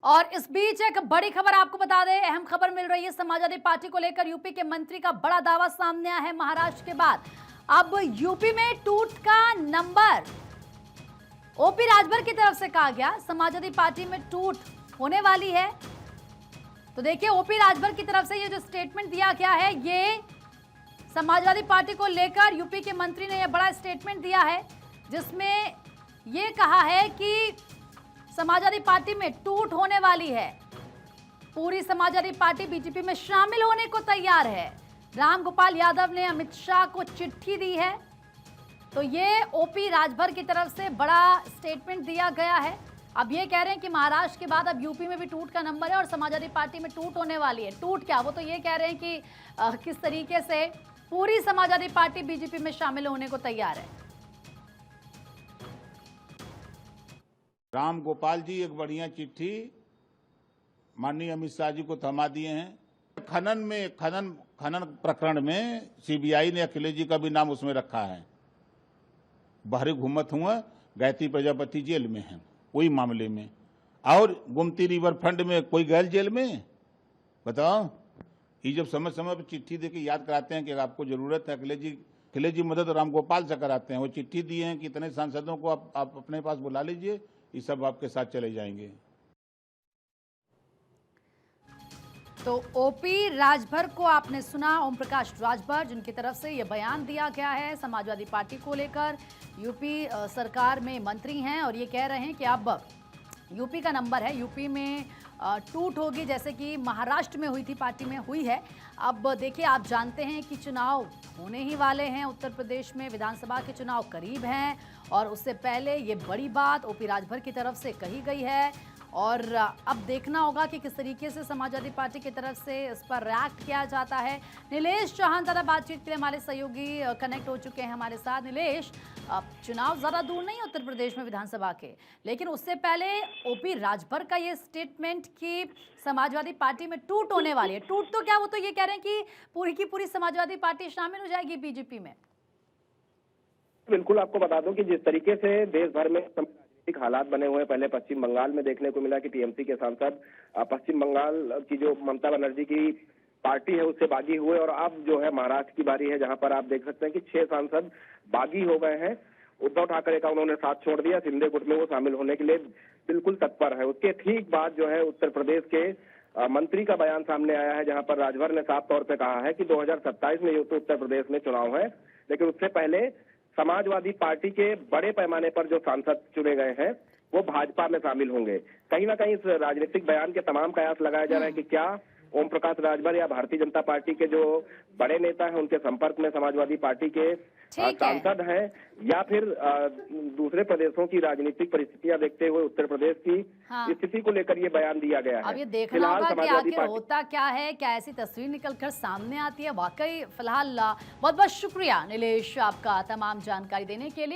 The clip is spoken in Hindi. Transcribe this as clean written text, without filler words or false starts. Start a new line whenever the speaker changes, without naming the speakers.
और इस बीच एक बड़ी खबर आपको बता दें, अहम खबर मिल रही है समाजवादी पार्टी को लेकर। यूपी के मंत्री का बड़ा दावा सामने आया है महाराष्ट्र के बाद। अब यूपी में टूट का नंबर ओपी राजभर की तरफ से कहा गया, समाजवादी पार्टी में टूट होने वाली है। तो देखिए, ओपी राजभर की तरफ से ये जो स्टेटमेंट दिया गया है, ये समाजवादी पार्टी को लेकर यूपी के मंत्री ने यह बड़ा स्टेटमेंट दिया है, जिसमें यह कहा है कि समाजवादी पार्टी में टूट होने वाली है। पूरी समाजवादी पार्टी बीजेपी में शामिल होने को तैयार है। रामगोपाल यादव ने अमित शाह को चिट्ठी दी है। तो ये ओपी राजभर की तरफ से बड़ा स्टेटमेंट दिया गया है। अब ये कह रहे हैं कि महाराष्ट्र के बाद अब यूपी में भी टूट का नंबर है और समाजवादी पार्टी में टूट होने वाली है। टूट क्या, वो तो ये कह रहे हैं कि किस तरीके से पूरी समाजवादी पार्टी बीजेपी में शामिल होने को तैयार है।
राम गोपाल जी एक बढ़िया चिट्ठी माननीय अमित शाह जी को थमा दिए हैं। खनन प्रकरण में सीबीआई ने अखिलेश जी का भी नाम उसमें रखा है। बाहरी घूमत हुआ, गायत्री प्रजापति जेल में है वही मामले में, और गोमती रिवर फ्रंट में कोई गैर जेल में। बताओ, ये जब समय समय पर चिट्ठी देके याद कराते हैं कि आपको जरूरत है, अखिलेश जी मदद रामगोपाल से कराते हैं। वो चिट्ठी दिए हैं कि इतने सांसदों को आप अपने पास बुला लीजिए, ये सब आपके साथ चले जाएंगे।
तो ओपी राजभर को आपने सुना, ओम प्रकाश राजभर, जिनकी तरफ से यह बयान दिया गया है समाजवादी पार्टी को लेकर। यूपी सरकार में मंत्री हैं और ये कह रहे हैं कि अब यूपी का नंबर है, यूपी में टूट होगी जैसे कि महाराष्ट्र में हुई थी, पार्टी में हुई है। अब देखिए, आप जानते हैं कि चुनाव होने ही वाले हैं, उत्तर प्रदेश में विधानसभा के चुनाव करीब हैं और उससे पहले ये बड़ी बात ओपी राजभर की तरफ से कही गई है। और अब देखना होगा कि किस तरीके से समाजवादी पार्टी की तरफ से इस पर रिएक्ट किया जाता है। नीलेश चौहान ज़्यादा बातचीत के लिए हमारे सहयोगी कनेक्ट हो चुके हैं हमारे साथ। नीलेश, चुनाव ज़्यादा दूर नहीं है उत्तर प्रदेश में विधानसभा के, लेकिन उससे पहले ओपी राजभर का ये स्टेटमेंट कि समाजवादी पार्टी में टूट होने वाली है। टूट तो क्या, वो तो ये कह रहे हैं कि पूरी की पूरी समाजवादी पार्टी शामिल हो जाएगी बीजेपी में।
बिल्कुल, आपको बता दूं कि जिस तरीके से देश भर में राजनीतिक हालात बने हुए हैं, पहले पश्चिम बंगाल में देखने को मिला कि टीएमसी के सांसद पश्चिम बंगाल की जो ममता बनर्जी की पार्टी है उससे बागी हुए, और अब जो है महाराष्ट्र की बारी है, जहां पर आप देख सकते हैं कि 6 सांसद बागी हो गए हैं। उद्धव ठाकरे का उन्होंने साथ छोड़ दिया, शिंदे गुट में वो शामिल होने के लिए बिल्कुल तत्पर है। उसके ठीक बाद जो है उत्तर प्रदेश के मंत्री का बयान सामने आया है, जहां पर राजभर ने साफ तौर पर कहा है कि 2027 में तो उत्तर प्रदेश में चुनाव है, लेकिन उससे पहले समाजवादी पार्टी के बड़े पैमाने पर जो सांसद चुने गए हैं वो भाजपा में शामिल होंगे। कहीं ना कहीं इस राजनीतिक बयान के तमाम कयास लगाया जा रहा है कि क्या ओम प्रकाश राजभर या भारतीय जनता पार्टी के जो बड़े नेता हैं उनके संपर्क में समाजवादी पार्टी के सांसद हैं, या फिर दूसरे प्रदेशों की राजनीतिक परिस्थितियां देखते हुए उत्तर प्रदेश की स्थिति को लेकर ये बयान दिया गया है।
अब ये देखना होगा कि आखिर होता क्या है, क्या ऐसी तस्वीर निकलकर सामने आती है। वाकई फिलहाल बहुत बहुत शुक्रिया नीलेश आपका तमाम जानकारी देने के लिए।